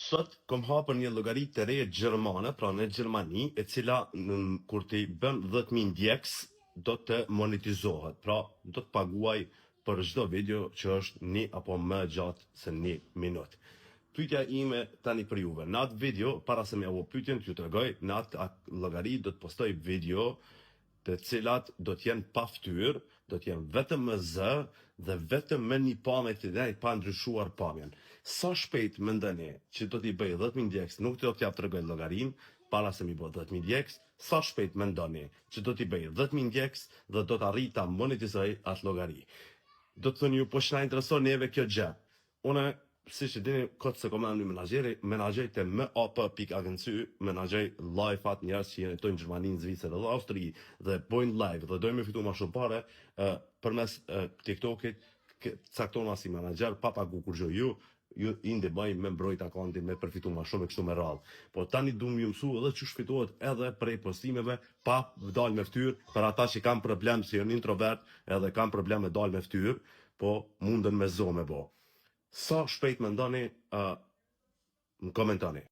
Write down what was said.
Sot kom hapur një llogari të re gjermane, pra në Gjermani, e cila kur ti bën 10.000 ndjekës do të monetizohet. Pra do të paguaj për çdo video që është 1 apo më gjatë se 1 minutë. Pyetja ime tani për juve. Në atë video, para se me avu pyetjen, t'ju tregoj, në atë llogari do të postoj video të cilat do t'jenë pa ftyrë, do t'jenë vetëm me zë dhe vetëm me një pamje të ndaj pa ndryshuar pamjen. Sa shpejt mendoni që do t'i bëj 10.000 ndjekës, nuk do t'ja tregoj llogarin, para se mi bë 10.000 ndjekës, sa shpejt mendoni që do t'i bëj 10.000 ndjekës dhe do t'arrij ta monetizoj atë llogari. Do të thoni ju, po që na intereson neve kjo gjë. Unë siç e dini, këtë se komandë një menaxhej të MAP.agency, menaxhej live-at njerëz që jetojnë në Gjermani, në Zvicër dhe Austri dhe bojnë live dhe dojmë me fitu ma shumë pare përmes TikTokit, cakton si menaxher, pa pagu kur gjë ju inde bëjmë me mbrojt akontin, me përfitu ma shumë e kështu me radhë. Po tani du më ju mësu edhe që shfitohet edhe prej postimeve pa dal me ftyrë, për ata që kam problem si janë introvert edhe kam problem me dal me ftyrë, po mundën me zo me bo. Sa shpejt mendoni, më komentoni.